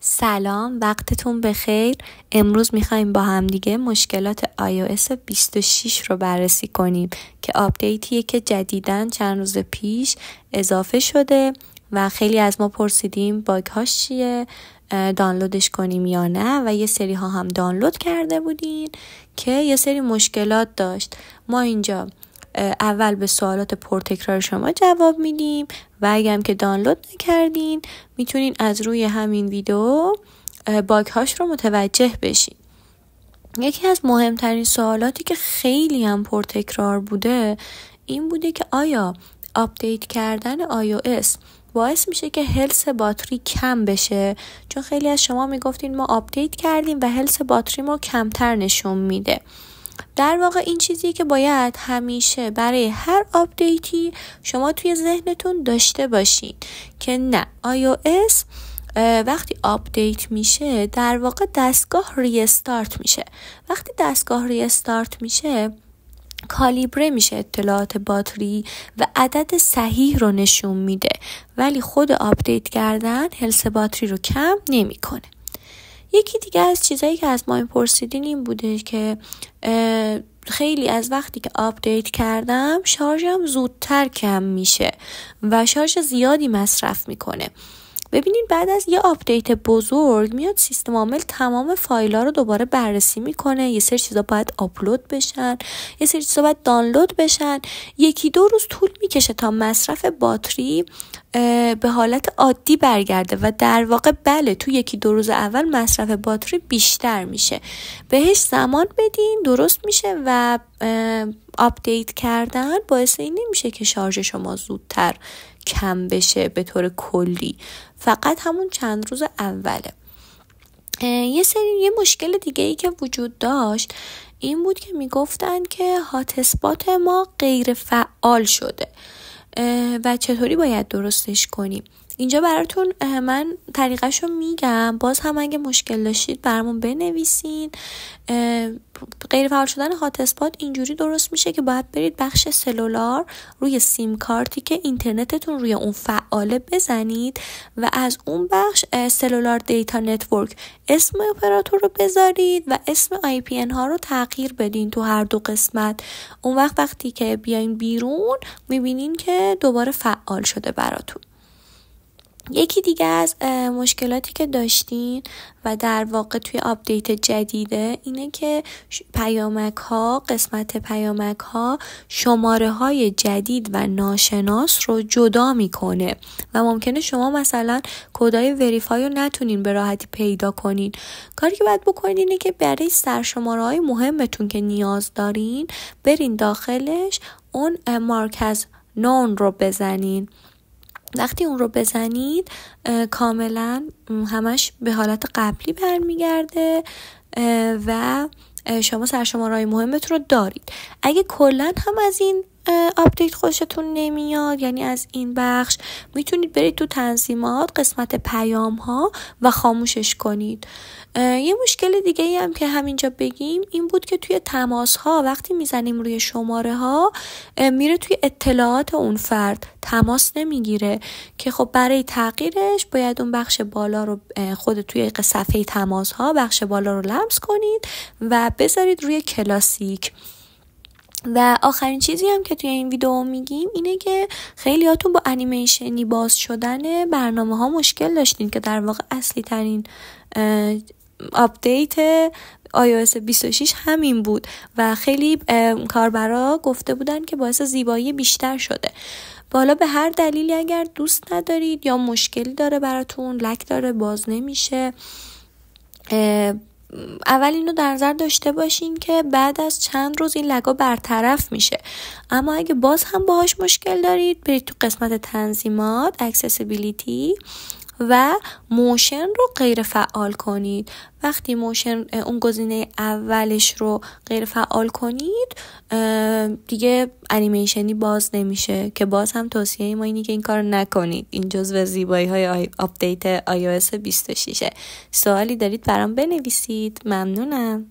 سلام، وقتتون بخیر. امروز میخوایم با هم دیگه مشکلات iOS 26 رو بررسی کنیم که آپدیتیه که جدیداً چند روز پیش اضافه شده و خیلی از ما پرسیدیم باگ‌هاش چیه، دانلودش کنیم یا نه، و یه سری ها هم دانلود کرده بودین که یه سری مشکلات داشت. ما اینجا اول به سوالات پرتکرار شما جواب میدیم و اگه هم که دانلود نکردین میتونین از روی همین ویدیو باگ هاش رو متوجه بشین. یکی از مهمترین سوالاتی که خیلی هم پرتکرار بوده این بوده که آیا آپدیت کردن iOS باعث میشه که هلس باتری کم بشه؟ چون خیلی از شما میگفتین ما آپدیت کردیم و هلس باتری ما کمتر نشون میده. در واقع این چیزیه که باید همیشه برای هر آپدیتی شما توی ذهنتون داشته باشین که نه، iOS وقتی آپدیت میشه در واقع دستگاه ریستارت میشه. وقتی دستگاه ریستارت میشه کالیبره میشه اطلاعات باتری و عدد صحیح رو نشون میده، ولی خود آپدیت کردن هلس باتری رو کم نمیکنه. یکی دیگه از چیزایی که از ما پرسیدین این بوده که خیلی از وقتی که آپدیت کردم شارژم زودتر کم میشه و شارژ زیادی مصرف میکنه. ببینید بعد از یه آپدیت بزرگ میاد سیستم عامل تمام فایل‌ها رو دوباره بررسی میکنه. یه سری چیزا باید آپلود بشن، یه سری چیزا باید دانلود بشن. 1-2 روز طول میکشه تا مصرف باتری به حالت عادی برگرده و در واقع بله تو 1-2 روز اول مصرف باتری بیشتر میشه. بهش زمان بدین درست میشه و آپدیت کردن باعث این نمیشه که شارژ شما زودتر کم بشه به طور کلی، فقط همون چند روز اوله. یه مشکل دیگه ای که وجود داشت این بود که میگفتن که هات اسپات ما غیر فعال شده و چطوری باید درستش کنیم. اینجا براتون من طریقشو میگم، باز هم اگه مشکل داشتید برامون بنویسین. غیر فعال شدن هات اسپات اینجوری درست میشه که باید برید بخش سلولار روی سیم کارتی که اینترنتتون روی اون فعاله بزنید و از اون بخش سلولار دیتا نتورک اسم اپراتور رو بذارید و اسم IPN ها رو تغییر بدین تو هر دو قسمت. اون وقتی که بیاین بیرون میبینین که دوباره فعال شده براتون. یکی دیگه از مشکلاتی که داشتین و در واقع توی آپدیت جدیده اینه که قسمت پیامک ها شماره های جدید و ناشناس رو جدا میکنه و ممکنه شما مثلا کدای وریفای رو نتونین به راحتی پیدا کنین. کاری که باید بکنین اینه که برای سرشماره های مهمتون که نیاز دارین برین داخلش اون مرکز نون رو بزنین. وقتی اون رو بزنید کاملا همش به حالت قبلی برمیگرده و شما سرشماره‌های مهمتون رو دارید. اگه کلا هم از این آپدیت خوشتون نمیاد، یعنی از این بخش، میتونید برید تو تنظیمات قسمت پیام ها و خاموشش کنید. یه مشکل دیگه ای هم که همینجا بگیم این بود که توی تماس ها وقتی میزنیم روی شماره ها میره توی اطلاعات اون فرد، تماس نمیگیره که خب برای تغییرش باید اون بخش بالا رو خود توی صفحه تماس ها بخش بالا رو لمس کنید و بذارید روی کلاسیک. و آخرین چیزی هم که توی این ویدیو میگیم اینه که خیلی هاتون با انیمیشنی باز شدن برنامه ها مشکل داشتین که در واقع اصلی ترین آپدیت iOS 26 همین بود و خیلی کاربرا گفته بودن که باعث زیبایی بیشتر شده. بالا به هر دلیلی اگر دوست ندارید یا مشکلی داره براتون، لک داره باز نمیشه، اول اینو در نظر داشته باشین که بعد از چند روز این لگا برطرف میشه. اما اگه باز هم باهاش مشکل دارید برید تو قسمت تنظیمات اکسسیبیلیتی و موشن رو غیر فعال کنید. وقتی موشن اون گزینه اولش رو غیر فعال کنید دیگه انیمیشنی باز نمیشه که باز هم توصیه ما اینه که این کار نکنید. این جزو زیبایی های آپدیت iOS 26. سوالی دارید برام بنویسید. ممنونم.